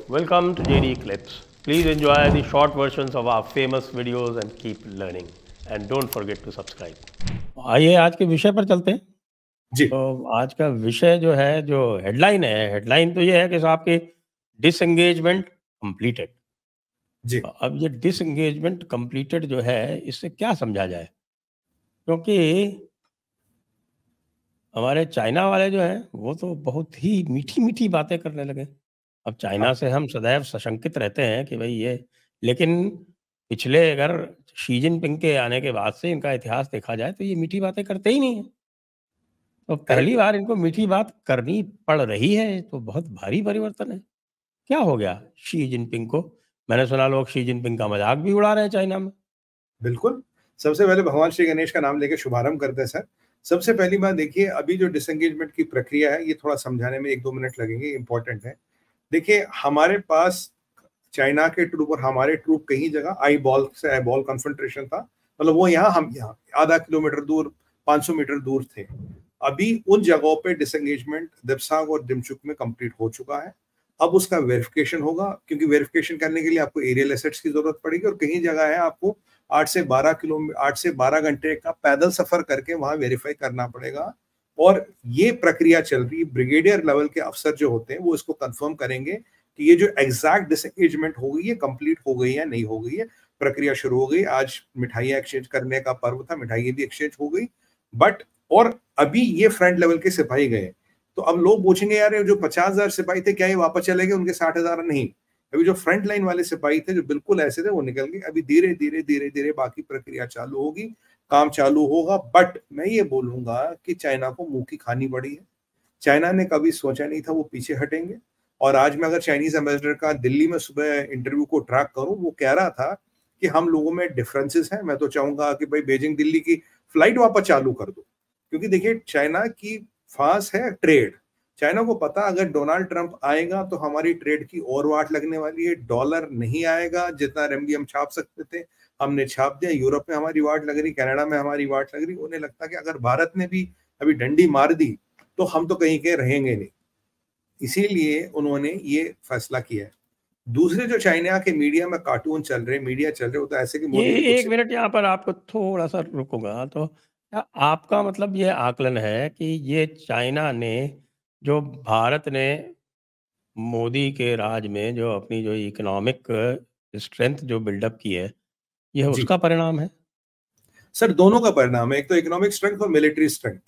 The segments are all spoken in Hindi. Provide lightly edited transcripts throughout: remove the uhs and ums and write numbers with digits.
Welcome to JD Clips. Please enjoy the short versions of our famous videos and keep learning. And don't forget to subscribe. आइए आज के विषय पर चलते हैं। जी। तो आज का विषय जो है, जो हेडलाइन तो ये है कि साहब की डिसएंगेजमेंट कंप्लीटेड। जी। अब ये डिसएंगेजमेंट कंप्लीटेड जो है, इससे क्या समझा जाए? क्योंकि हमारे चाइना वाले जो हैं, वो तो बहुत ही मीठी-मीठी बातें करने लगे। अब चाइना से हम सदैव सशंकित रहते हैं कि भई ये, लेकिन पिछले अगर शी जिनपिंग के आने के बाद से इनका इतिहास देखा जाए तो ये मीठी बातें करते ही नहीं हैं। तो पहली करेक्ट। बार इनको मीठी बात करनी पड़ रही है, तो बहुत भारी परिवर्तन है। क्या हो गया शी जिनपिंग को? मैंने सुना लोग शी जिनपिंग का मज़ाक भी उड़ा रहे हैं चाइना में। बिल्कुल। सबसे पहले भगवान श्री गणेश का नाम लेके शुभारंभ करते हैं सर। सबसे पहली बात देखिए, अभी जो डिसएंगेजमेंट की प्रक्रिया है, ये थोड़ा समझाने में 1-2 मिनट लगेंगे, इम्पोर्टेंट है। देखिए, हमारे पास चाइना के ट्रूप और हमारे ट्रूप कहीं जगह आई बॉल से आई बॉल कॉन्फ्रंटेशन था। मतलब वो यहाँ, हम यहाँ, आधा किलोमीटर दूर, 500 मीटर दूर थे। अभी उन जगहों पे डिसएंगेजमेंट दिपसांग और दिमचुक में कंप्लीट हो चुका है। अब उसका वेरिफिकेशन होगा, क्योंकि वेरिफिकेशन करने के लिए आपको एरियल एसेट्स की जरूरत पड़ेगी और कहीं जगह है आपको 8 से 12 घंटे का पैदल सफर करके वहां वेरीफाई करना पड़ेगा। और ये प्रक्रिया चल रही है। ब्रिगेडियर लेवल के अफसर जो होते हैं वो इसको कंफर्म करेंगे कि ये जो एग्जैक्ट डिसएंगेजमेंट हो गई है, कंप्लीट हो गई है, नहीं हो गई है। प्रक्रिया शुरू हो गई। आज मिठाइयां एक्सचेंज करने का पर्व था, मिठाइयां भी एक्सचेंज हो गई। बट और अभी ये फ्रंट लेवल के सिपाही गए, तो अब लोग पूछेंगे यार ये जो 50,000 सिपाही थे, क्या ये वापस चले गए? उनके 60,000 नहीं। अभी जो फ्रंट लाइन वाले सिपाही थे, जो बिल्कुल ऐसे थे, वो निकल गए। अभी धीरे धीरे बाकी प्रक्रिया चालू होगी, काम चालू होगा। बट मैं ये बोलूंगा कि चाइना को मुंह की खानी पड़ी है। चाइना ने कभी सोचा नहीं था वो पीछे हटेंगे। और आज मैं अगर चाइनीज एम्बेसडर का दिल्ली में सुबह इंटरव्यू को ट्रैक करूं, वो कह रहा था कि हम लोगों में डिफरेंसेस हैं। मैं तो चाहूंगा कि भाई बीजिंग दिल्ली की फ्लाइट वापस चालू कर दो, क्योंकि देखिए चाइना की फांस है ट्रेड। चाइना को पता अगर डोनाल्ड ट्रंप आएगा तो हमारी ट्रेड की और वाट लगने वाली है। डॉलर नहीं आएगा, जितना RMB हम छाप सकते थे हमने छाप दिया। यूरोप में हमारी वाट लग रही, कनाडा में हमारी वाट लग रही। उन्हें लगता कि अगर भारत ने भी अभी डंडी मार दी तो हम तो कहीं के रहेंगे नहीं। इसीलिए उन्होंने ये फैसला किया है। दूसरे जो चाइना के मीडिया में कार्टून चल रहे, मीडिया चल रहे, वो तो ऐसे कि ये मोदी जी एक मिनट यहाँ पर आपको थोड़ा-सा रुकूँगा। तो क्या आपका मतलब ये आकलन है कि ये चाइना ने, जो भारत ने मोदी के राज में जो अपनी जो इकोनॉमिक स्ट्रेंथ जो बिल्डअप की है, ये जी उसका परिणाम है? सर, दोनों का परिणाम है। एक तो इकोनॉमिक स्ट्रेंथ और military strength.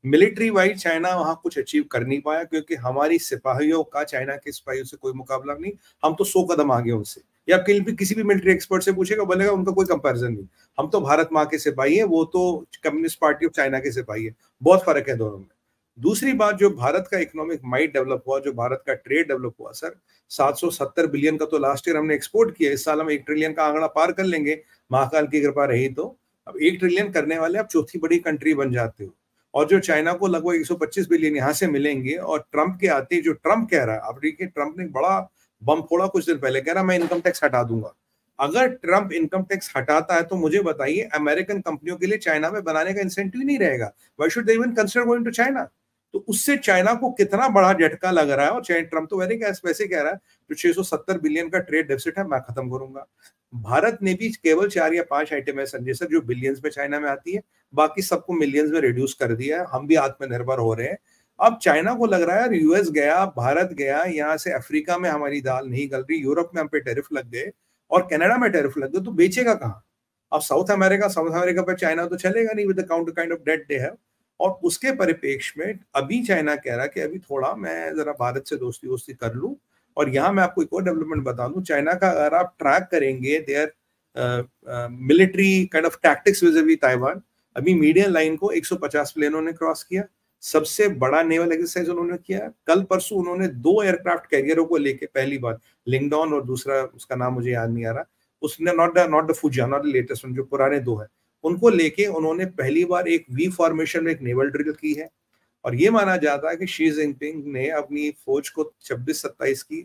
Military wise China वहां कुछ अचीव कर नहीं पाया, क्योंकि हमारी सिपाहियों का चाइना के सिपाहियों से कोई मुकाबला नहीं। हम तो 100 कदम आगे उनसे। या किसी भी मिलिट्री एक्सपर्ट से पूछेगा, बोलेगा उनका कोई कंपैरिजन नहीं। हम तो भारत माँ के सिपाही हैं, वो तो कम्युनिस्ट पार्टी ऑफ चाइना के सिपाही है। बहुत फर्क है दोनों में। दूसरी बात, जो भारत का इकोनॉमिक माइट डेवलप हुआ, जो भारत का ट्रेड डेवलप हुआ सर, 770 बिलियन का तो लास्ट ईयर हमने एक्सपोर्ट किया। इस साल हम 1 ट्रिलियन का आंकड़ा पार कर लेंगे, महाकाल की कृपा रही तो। अब 1 ट्रिलियन करने वाले आप चौथी बड़ी कंट्री बन जाते हो। और जो चाइना को लगभग 125 बिलियन यहाँ से मिलेंगे, और ट्रंप के आते, जो ट्रंप कह रहा है, अब देखिए ट्रंप ने बड़ा बम फोड़ा कुछ दिन पहले, कह रहा मैं इनकम टैक्स हटा दूंगा। अगर ट्रंप इनकम टैक्स हटाता है तो मुझे बताइए, अमेरिकन कंपनियों के लिए चाइना में बनाने का इंसेंटिव नहीं रहेगा। Why should they even consider going to China? तो उससे चाइना को कितना बड़ा झटका लग रहा है। और ट्रंप तो वैसे कह रहा है जो 670 बिलियन का ट्रेड डेफिसिट है मैं खत्म करूंगा। भारत ने भी केवल 4 या 5 आइटम है संजय सर, जो बिलियंस में चाइना में आती है, बाकी सबको मिलियंस में रिड्यूस कर दिया है। हम भी आत्मनिर्भर हो रहे हैं। अब चाइना को लग रहा है यूएस गया, भारत गया, यहाँ से अफ्रीका में हमारी दाल नहीं गल रही, यूरोप में हम पे टैरिफ लग गए और कनाडा में टैरिफ लग गए, तो बेचेगा कहाँ? अब साउथ अमेरिका पे चाइना तो चलेगा नहीं, with the kind of debt they have. और उसके परिप्रेक्ष्य में अभी चाइना कह रहा है कि अभी थोड़ा मैं जरा भारत से दोस्ती वोस्ती कर लूं। और यहाँ मैं आपको एक और डेवलपमेंट बता दूं, चाइना का अगर आप ट्रैक करेंगे their military kind of tactics विज़ Taiwan, अभी मीडियम लाइन को 150 प्लेनों ने क्रॉस किया। सबसे बड़ा नेवल एक्सरसाइज उन्होंने किया। कल परसों उन्होंने 2 एयरक्राफ्ट कैरियरों को लेके पहली बार, लिंगडोन और दूसरा उसका नाम मुझे याद नहीं आ रहा, उसने not the Fujian, not the latest, जो पुराने 2 है, उनको लेके उन्होंने पहली बार एक वी फॉर्मेशन में एक नेवल ड्रिल की है। और ये माना जाता है कि शी जिनपिंग ने अपनी फौज को 26-27 की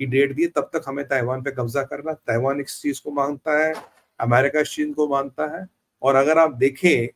डेट दी, तब तक हमें ताइवान पे कब्जा करना। ताइवान इस चीज को मानता है, अमेरिका इस चीज को मानता है। और अगर आप देखें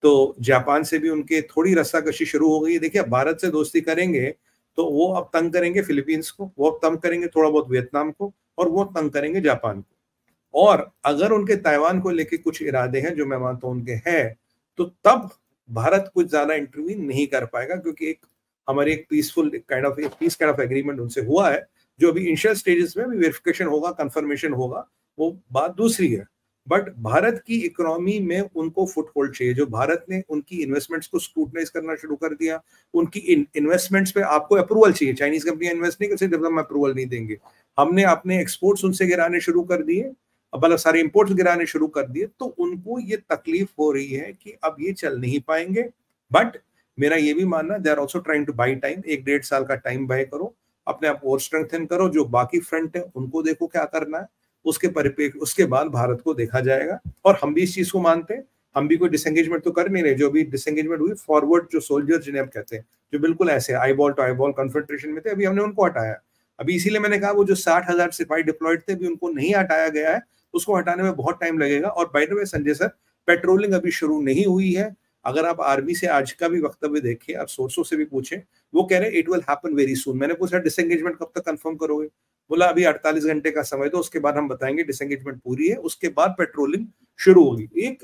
तो जापान से भी उनके थोड़ी रस्साकशी शुरू हो गई है। देखिए भारत से दोस्ती करेंगे तो वो अब तंग करेंगे फिलीपींस को, वो अब तंग करेंगे थोड़ा बहुत वियतनाम को, और वो तंग करेंगे जापान को। और अगर उनके ताइवान को लेके कुछ इरादे हैं जो मैं मानता हूं उनके हैं, तो तब भारत कुछ ज्यादा इंटरवीन नहीं कर पाएगा, क्योंकि एक हमारी एक peaceful peace kind of agreement उनसे हुआ है, जो अभी इनिशियल स्टेजेस में वेरिफिकेशन होगा, कंफर्मेशन होगा, वो बात दूसरी है। बट भारत की इकोनॉमी में उनको फुटहोल्ड चाहिए। जो भारत ने उनकी इन्वेस्टमेंट्स को स्क्रूटनाइज करना शुरू कर दिया, उनकी इन्वेस्टमेंट्स पे आपको अप्रूवल चाहिए। चाइनीज कंपनियां इन्वेस्ट नहीं कर सकती जब हम अप्रूवल नहीं देंगे। हमने अपने एक्सपोर्ट्स उनसे गिराने शुरू कर दिए, मतलब सारे इंपोर्ट्स गिराने शुरू कर दिए, तो उनको ये तकलीफ हो रही है कि अब ये चल नहीं पाएंगे। बट मेरा ये भी मानना, they are also trying to buy time. 1-1.5 साल का टाइम बाय करो, अपने आप और स्ट्रेंथन करो, जो बाकी फ्रंट है उनको देखो क्या करना है, उसके परिप्रेक्ष्य उसके बाद भारत को देखा जाएगा। और हम भी इस चीज को मानते हैं, हम भी कोई डिसएंगेजमेंट तो कर नहीं रहे। जो भी डिसएंगेजमेंट हुई, फॉरवर्ड जो सोल्जर जिन्हें हम कहते हैं, जो बिल्कुल ऐसे eyeball to eyeball confrontation में थे, अभी हमने उनको हटाया। अभी इसीलिए मैंने कहा वो जो 60,000 सिपाही डिप्लॉयड थे, अभी उनको नहीं हटाया गया है, उसको हटाने में बहुत टाइम लगेगा। और by the way Sanjay sir, patrolling अभी शुरू नहीं हुई है। अगर आप आर्मी से आज का भी वक्तव्य देखें, आप सोर्सों से भी पूछें, वो कह रहे हैं it will happen very soon. मैंने पूछा डिसएंगेजमेंट कब तक कंफर्म करोगे? बोला अभी 48 घंटे का समय दो, उसके बाद हम बताएंगे डिसएंगेजमेंट पूरी है, उसके बाद पेट्रोलिंग शुरू होगी। एक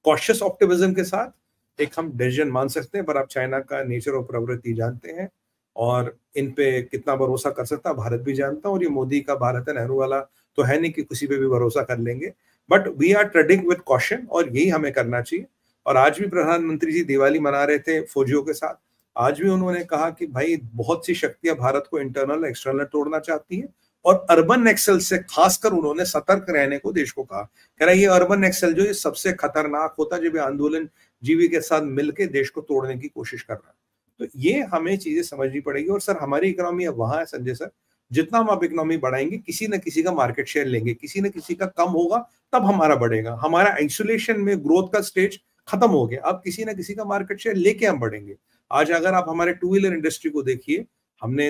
कॉशियस ऑप्टिमिज्म के साथ एक हम डिसीजन मान सकते हैं, पर आप चाइना का नेचर और प्रवृत्ति जानते हैं, और इन पे कितना भरोसा कर सकता है भारत भी जानता है। और ये मोदी का भारत है, नेहरू वाला तो है नहीं कि किसी पे भी भरोसा कर लेंगे। But we are treading with caution, और यही हमें करना चाहिए। और आज भी प्रधानमंत्री जी दिवाली मना रहे थे फौजियों के साथ। आज भी उन्होंने कहा कि भाई बहुत सी शक्तियां भारत को इंटरनल एक्सटर्नल तोड़ना चाहती हैं, और अर्बन नक्सल से खासकर उन्होंने सतर्क रहने को देश को कहा। कह रहा है ये अर्बन नक्सल जो ये सबसे खतरनाक होता है, जब ये आंदोलन जीवी के साथ मिलकर देश को तोड़ने की कोशिश कर रहा है। तो ये हमें चीजें समझनी पड़ेगी। और सर हमारी इकोनॉमी अब वहां है संजय सर, जितना हम अब इकोनॉमी बढ़ाएंगे, किसी न किसी का मार्केट शेयर लेंगे, किसी न किसी का कम होगा, तब हमारा बढ़ेगा। हमारा आइसोलेशन में ग्रोथ का स्टेज खत्म हो गया, अब किसी ना किसी का मार्केट शेयर लेके हम बढ़ेंगे। आज अगर आप हमारे टू व्हीलर इंडस्ट्री को देखिए, हमने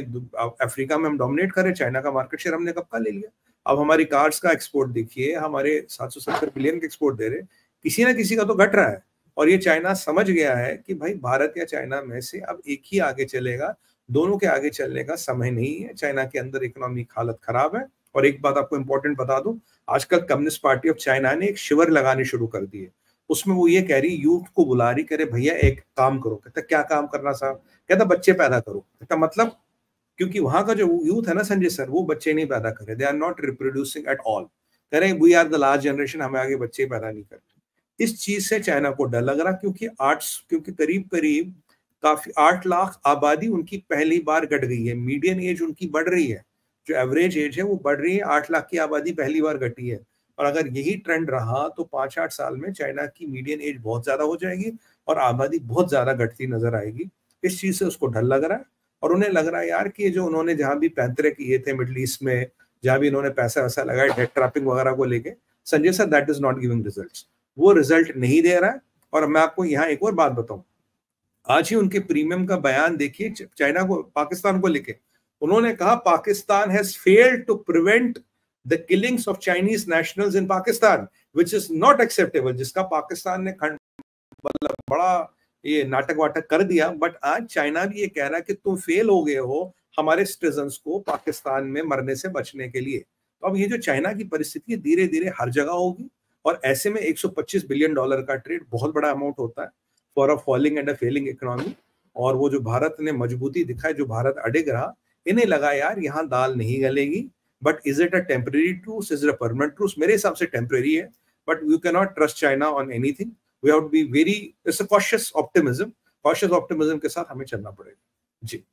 अफ्रीका में हम डोमिनेट कर रहे, चाइना का मार्केट शेयर हमने कब का ले लिया। अब हमारी कार्स का एक्सपोर्ट देखिए, हमारे 770 बिलियन का एक्सपोर्ट दे रहे, किसी ना किसी का तो घट रहा है। और ये चाइना समझ गया है कि भाई भारत या चाइना में से अब एक ही आगे चलेगा, दोनों के आगे चलने का समय नहीं है। चाइना के अंदर इकोनॉमिक हालत खराब है। और एक बात आपको इंपॉर्टेंट बता दूं, आजकल कम्युनिस्ट पार्टी ऑफ चाइना ने एक शिविर लगाने शुरू कर दिए। उसमें वो ये कह रही, यूथ को बुला रही, करे भैया एक काम करो। कहता क्या काम करना साहब? कहता बच्चे पैदा करो। कहता मतलब, क्योंकि वहां का जो यूथ है ना संजय सर, वो बच्चे नहीं पैदा करे, they are not reproducing at all. कह रहे we are the last generation, हमें आगे बच्चे पैदा नहीं करते। इस चीज से चाइना को डर लग रहा, क्योंकि करीब करीब काफी 8 लाख आबादी उनकी पहली बार घट गई है। मीडियन एज उनकी बढ़ रही है, जो एवरेज एज है वो बढ़ रही है। 8 लाख की आबादी पहली बार घटी है। और अगर यही ट्रेंड रहा तो 5-8 साल में चाइना की मीडियन एज बहुत ज्यादा हो जाएगी और आबादी बहुत ज्यादा घटती नजर आएगी। इस चीज से उसको डर लग रहा है। और उन्हें लग रहा है यार कि जो उन्होंने जहां भी पैंतरे किए थे मिडिल ईस्ट में, जहां भी इन्होंने पैसा वैसा लगाया डेट ट्रैपिंग वगैरह को लेके, Sanjay sir that is not giving results. वो रिजल्ट नहीं दे रहा है। और मैं आपको यहाँ एक और बात बताऊं, आज ही उनके प्रीमियम का बयान देखिए चाइना को, पाकिस्तान को लेके। उन्होंने कहा Pakistan has failed to prevent the killings of Chinese nationals in Pakistan which is not acceptable. जिसका पाकिस्तान ने बड़ा ये नाटक वाटक कर दिया। बट आज चाइना भी ये कह रहा है कि तुम फेल हो गए हो हमारे सिटीजन्स को पाकिस्तान में मरने से बचने के लिए। तो अब ये जो चाइना की परिस्थिति है धीरे धीरे हर जगह होगी। और ऐसे में $125 बिलियन का ट्रेड बहुत बड़ा अमाउंट होता है for a falling and a failing economy. और वो जो भारत ने मजबूती दिखाई, जो भारत अड़िग रहा, इन्हें लगा यार यहाँ दाल नहीं गलेगी। But is it a temporary truce, is it a permanent truce? मेरे हिसाब से टेम्परेरी है। But you can not trust China on anything. We have to be very, it's a cautious optimism. Cautious optimism के साथ हमें चलना पड़ेगा। जी।